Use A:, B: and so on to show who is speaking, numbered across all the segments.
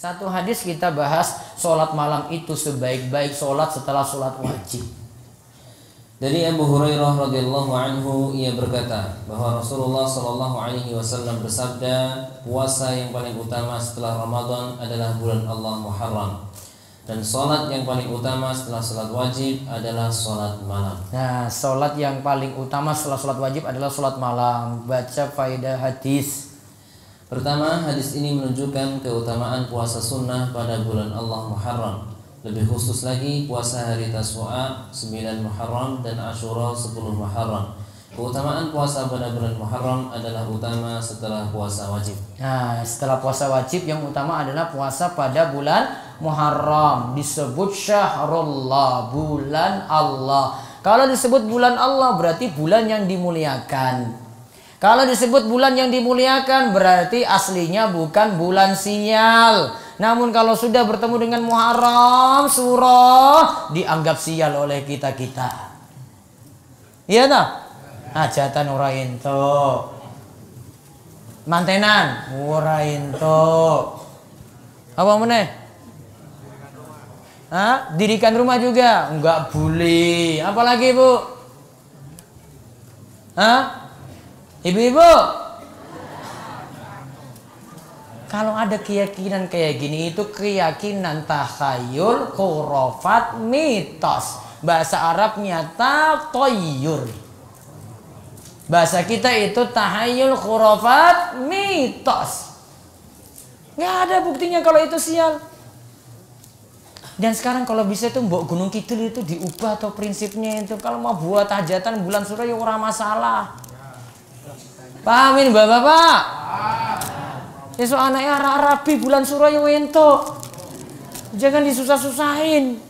A: Satu hadis kita bahas sholat malam itu sebaik-baik sholat setelah sholat wajib.
B: Dari Abu Hurairah radhiyallahu anhu, ia berkata bahwa Rasulullah shallallahu alaihi wasallam bersabda, puasa yang paling utama setelah Ramadan adalah bulan Allah Muharram, dan sholat yang paling utama setelah sholat wajib adalah sholat malam.
A: Nah, sholat yang paling utama setelah sholat wajib adalah sholat malam. Baca faedah hadis.
B: Pertama, hadis ini menunjukkan keutamaan puasa sunnah pada bulan Allah Muharram. Lebih khusus lagi puasa hari Tasu'a 9 Muharram dan Ashura 10 Muharram. Keutamaan puasa pada bulan Muharram adalah utama setelah puasa wajib.
A: Nah, setelah puasa wajib yang utama adalah puasa pada bulan Muharram. Disebut syahrullah, bulan Allah. Kalau disebut bulan Allah berarti bulan yang dimuliakan. Kalau disebut bulan yang dimuliakan berarti aslinya bukan bulan sial. Namun kalau sudah bertemu dengan Muharram, surah, dianggap sial oleh kita-kita. Iya tak? Hajatan ora ento. Mantenan ora ento. Apa meneh? Hah? Dirikan rumah juga enggak boleh. Apalagi, Bu? Hah? Ibu-ibu, kalau ada keyakinan kayak gini itu keyakinan takhayul, khurafat, mitos. Bahasa Arabnya tatoyur. Bahasa kita itu tahayul, khurafat, mitos. Nggak ada buktinya kalau itu sial. Dan sekarang kalau bisa itu Mbok Gunung Kidul itu diubah atau prinsipnya itu kalau mau buat hajatan bulan surah ya ora masalah. Pahamin bapak-bapak. Esok anaknya rabi bulan suraya wento. Jangan disusah-susahin.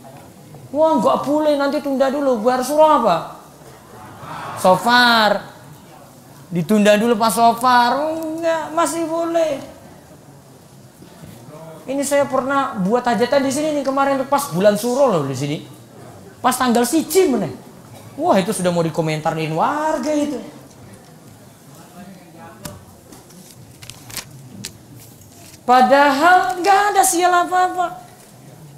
A: Wah nggak boleh, nanti tunda dulu. Buar surah apa? Sofar. Ditunda dulu pas sofar. Enggak, masih boleh. Ini saya pernah buat hajatan di sini nih kemarin pas bulan surah loh di sini. Pas tanggal 1 meneh. Wah itu sudah mau dikomentarin warga itu. Padahal nggak ada sial apa-apa.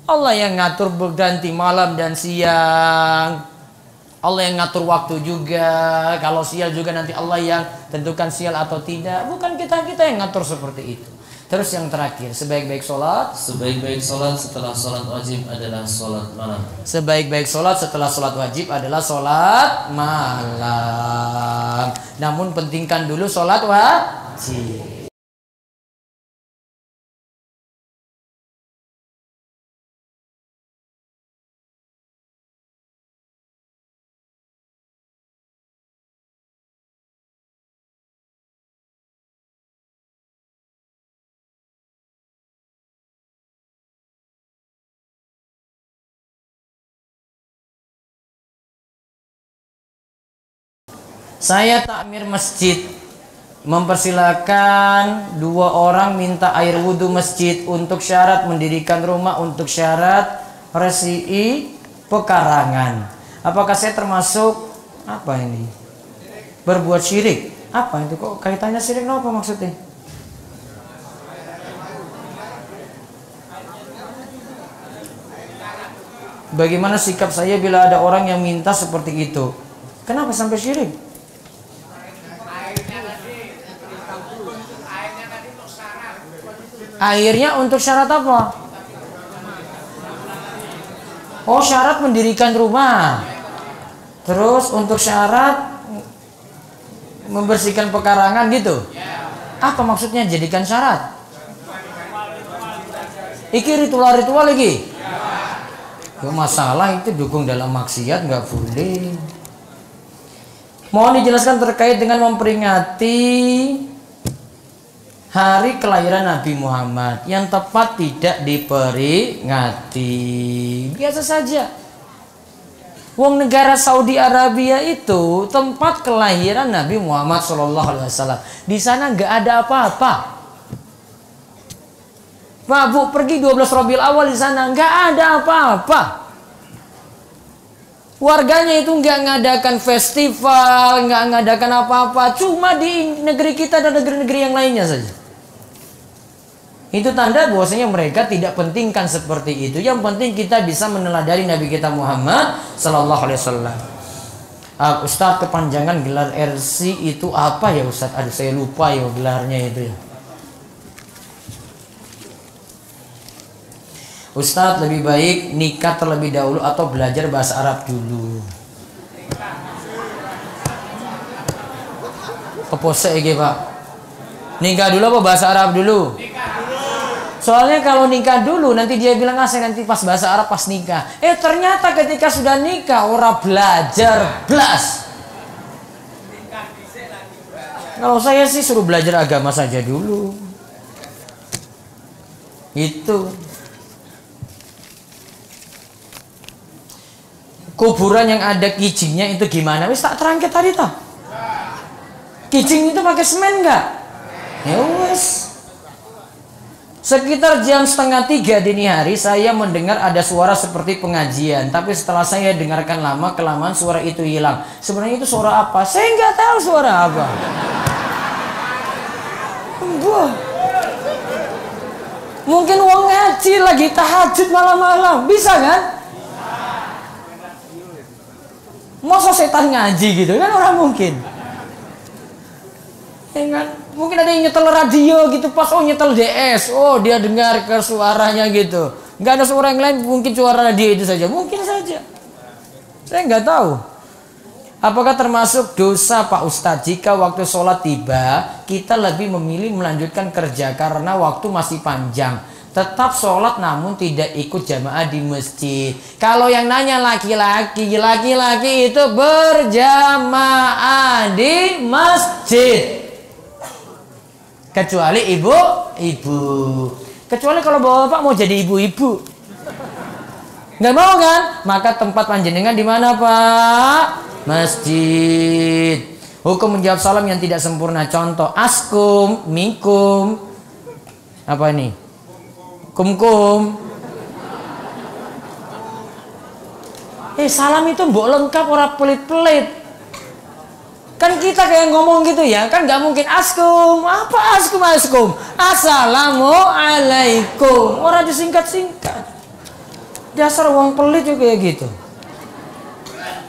A: Allah yang ngatur berganti malam dan siang. Allah yang ngatur waktu juga. Kalau sial juga nanti Allah yang tentukan sial atau tidak. Bukan kita yang ngatur seperti itu. Terus yang terakhir, sebaik-baik sholat.
B: Sebaik-baik sholat setelah sholat wajib adalah sholat malam.
A: Sebaik-baik sholat setelah sholat wajib adalah sholat malam. Namun pentingkan dulu sholat wajib. Saya takmir masjid, mempersilakan 2 orang minta air wudhu masjid untuk syarat mendirikan rumah, untuk syarat resi'i pekarangan. Apakah saya termasuk apa ini? Berbuat syirik? Apa itu, kok kaitannya syirik? Apa maksudnya? Bagaimana sikap saya bila ada orang yang minta seperti itu? Kenapa sampai syirik? Airnya untuk syarat apa? Oh, syarat mendirikan rumah. Terus untuk syarat membersihkan pekarangan gitu. Apa maksudnya jadikan syarat? Iki ritual-ritual lagi. Ya, masalah itu dukung dalam maksiat nggak boleh. Mohon dijelaskan terkait dengan memperingati hari kelahiran Nabi Muhammad yang tepat tidak diperingati. Biasa saja. Wong negara Saudi Arabia itu tempat kelahiran Nabi Muhammad SAW. Di sana nggak ada apa-apa. Pak Bu pergi 12 Rabiul Awal di sana nggak ada apa-apa. Warganya itu nggak ngadakan festival, nggak ngadakan apa-apa. Cuma di negeri kita dan negeri-negeri yang lainnya saja. Itu tanda bahwasanya mereka tidak pentingkan seperti itu. Yang penting kita bisa meneladani Nabi kita Muhammad sallallahu alaihi wasallam. Ustaz, kepanjangan gelar RC itu apa ya Ustaz? Aduh saya lupa ya gelarnya itu ya. Ustaz, lebih baik nikah terlebih dahulu atau belajar bahasa Arab dulu? Kepose iki Pak. Nikah dulu apa bahasa Arab dulu? Soalnya kalau nikah dulu nanti dia bilang saya nanti pas bahasa Arab pas nikah. Ternyata ketika sudah nikah orang belajar blas. Kalau saya sih suruh belajar agama saja dulu. Itu. Kuburan yang ada kijingnya itu gimana? Wis tak terangkat tadi toh. Kijing itu pakai semen enggak? Ya wes. Sekitar jam 2:30 dini hari saya mendengar ada suara seperti pengajian. Tapi setelah saya dengarkan lama kelamaan suara itu hilang. Sebenarnya itu suara apa? Saya nggak tahu suara apa. Wah. Mungkin uang ngaji lagi tahajud malam-malam. Bisa kan? Masa setan ngaji gitu kan orang mungkin. Ya kan? Mungkin ada yang nyetel radio gitu pas nyetel DS. Dia dengar ke suaranya gitu. Nggak ada suara yang lain, mungkin suara dia itu saja. Mungkin saja. Saya nggak tahu. Apakah termasuk dosa Pak Ustadz jika waktu sholat tiba kita lebih memilih melanjutkan kerja karena waktu masih panjang? Tetap sholat namun tidak ikut jamaah di masjid. Kalau yang nanya laki-laki itu berjamaah di masjid. Kecuali ibu. Kecuali kalau bapak mau jadi ibu-ibu. Nggak mau kan? Maka tempat panjenengan di mana Pak? Masjid. Hukum menjawab salam yang tidak sempurna. Contoh askum, mikum. Apa ini? Kum-kum. Salam itu mbok lengkap orang pelit-pelit. Kan kita kayak ngomong gitu ya, kan nggak mungkin askum. Apa askum? Assalamualaikum. Orang disingkat-singkat. Dasar uang pelit juga kayak gitu.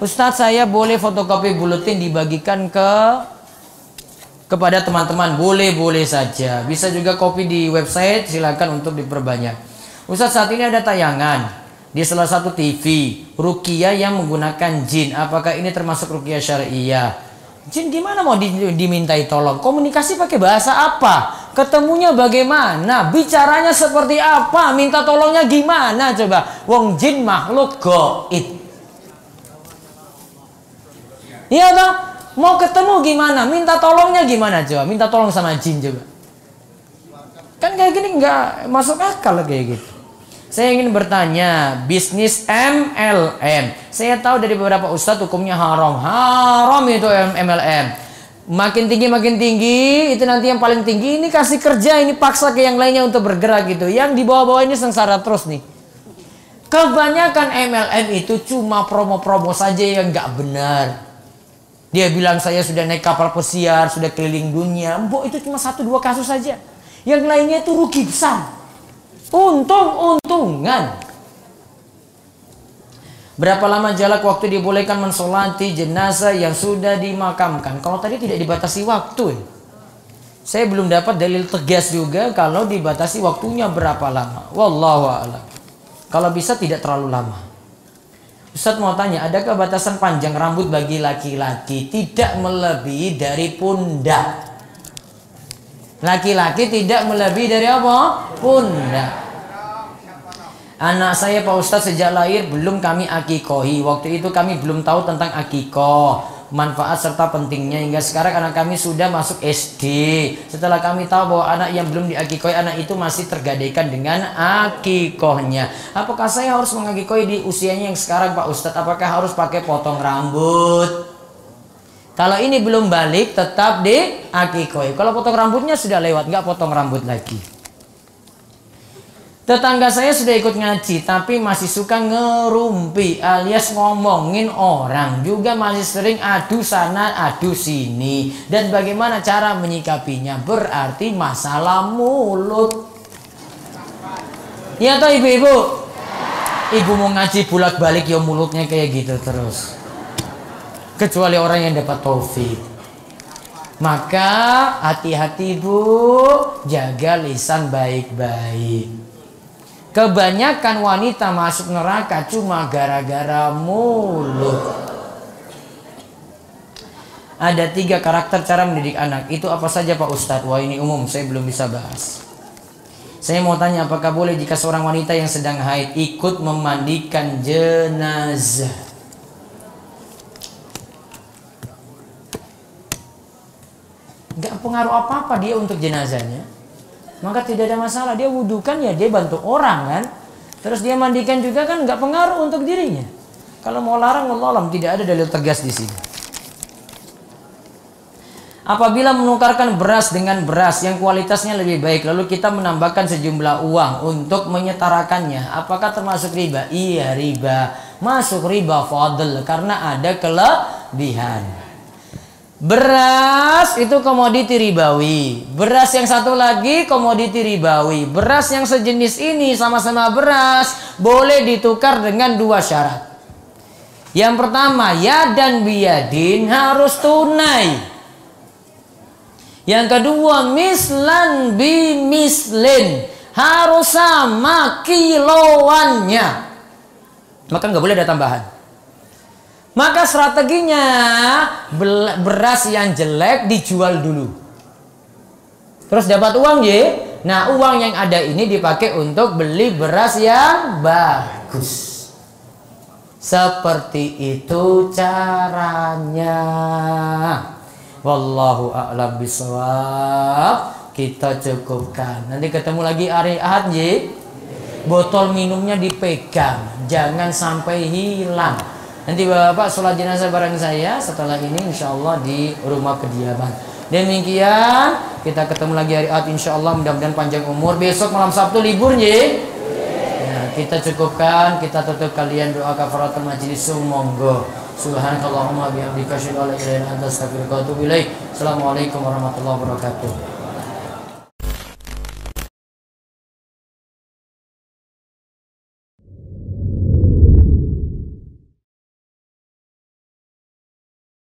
A: Ustadz, saya boleh fotokopi buletin dibagikan kepada teman-teman? Boleh saja. Bisa juga copy di website, silakan untuk diperbanyak. Ustadz, saat ini ada tayangan di salah satu TV ruqyah yang menggunakan jin. Apakah ini termasuk ruqyah syariah? Jin gimana mau dimintai tolong? Komunikasi pakai bahasa apa? Ketemunya bagaimana? Bicaranya seperti apa? Minta tolongnya gimana coba? Wong jin makhluk gaib. Iya toh? Mau ketemu gimana? Minta tolongnya gimana coba? Minta tolong sama jin coba. Kan kayak gini nggak masuk akal kayak gitu. Saya ingin bertanya, bisnis MLM. Saya tahu dari beberapa ustadz hukumnya haram. Haram itu MLM. Makin tinggi, itu nanti yang paling tinggi ini kasih kerja, ini paksa ke yang lainnya untuk bergerak gitu. Yang di bawah-bawah ini sengsara terus nih. Kebanyakan MLM itu cuma promo-promo saja yang nggak benar. Dia bilang saya sudah naik kapal pesiar, sudah keliling dunia. Mbok itu cuma 1-2 kasus saja. Yang lainnya itu rugi besar. Untung-untungan. Berapa lama jarak waktu dibolehkan mensolati jenazah yang sudah dimakamkan? Kalau tadi tidak dibatasi waktu. Saya belum dapat dalil tegas juga kalau dibatasi waktunya berapa lama. Wallahu a'lam. Kalau bisa tidak terlalu lama. Ustadz mau tanya, adakah batasan panjang rambut bagi laki-laki? Tidak melebihi dari pundak. Laki-laki tidak melebihi dari apa? Pundak. Anak saya Pak Ustadz sejak lahir belum kami akikohi. Waktu itu kami belum tahu tentang akikoh, manfaat serta pentingnya. Hingga sekarang anak kami sudah masuk SD. Setelah kami tahu bahwa anak yang belum diakikohi, anak itu masih tergadaikan dengan akikohnya. Apakah saya harus mengakikohi di usianya yang sekarang Pak Ustadz? Apakah harus pakai potong rambut? Kalau ini belum balik tetap diakikohi. Kalau potong rambutnya sudah lewat, nggak potong rambut lagi. Tetangga saya sudah ikut ngaji tapi masih suka ngerumpi alias ngomongin orang. Juga masih sering adu sana adu sini. Dan bagaimana cara menyikapinya? Berarti masalah mulut. Iya toh ibu-ibu? Ibu mau ngaji bolak-balik ya mulutnya kayak gitu terus. Kecuali orang yang dapat taufik. Maka hati-hati bu, jaga lisan baik-baik. Kebanyakan wanita masuk neraka cuma gara-gara mulut. Ada 3 karakter cara mendidik anak. Itu apa saja Pak Ustadz? Wah ini umum, saya belum bisa bahas. Saya mau tanya, apakah boleh jika seorang wanita yang sedang haid ikut memandikan jenazah? Gak pengaruh apa-apa dia untuk jenazahnya. Maka tidak ada masalah. Dia wudukan ya dia bantu orang kan. Terus dia mandikan juga kan gak pengaruh untuk dirinya. Kalau mau larang, wallah alam, tidak ada dalil tegas di sini. Apabila menukarkan beras dengan beras yang kualitasnya lebih baik, lalu kita menambahkan sejumlah uang untuk menyetarakannya, apakah termasuk riba? Iya riba, masuk riba fadl karena ada kelebihan. Beras itu komoditi ribawi, beras yang satu lagi komoditi ribawi. Beras yang sejenis ini sama-sama beras boleh ditukar dengan 2 syarat. Yang pertama, yadan biyadin, harus tunai. Yang kedua, mislan bi mislin, harus sama kiloannya. Maka nggak boleh ada tambahan. Maka strateginya beras yang jelek dijual dulu. Terus dapat uang ya. Nah uang yang ada ini dipakai untuk beli beras yang bagus. Seperti itu caranya. Wallahu a'lam bishawab. Kita cukupkan. Nanti ketemu lagi hari Ahad ya. Botol minumnya dipegang, jangan sampai hilang. Nanti Bapak sholat jenazah bareng saya setelah ini insyaallah di rumah kediaman. Demikian kita ketemu lagi hari Ahad insyaallah, mudah-mudahan panjang umur. Besok malam Sabtu libur ya. Nah, kita cukupkan, kita tutup kalian doa kafaratul majlis. Monggo. Subhanakallahumma bihamdika asyhadu an la ilaha illa anta astaghfiruka wa atubu ilaik. Assalamualaikum warahmatullahi wabarakatuh.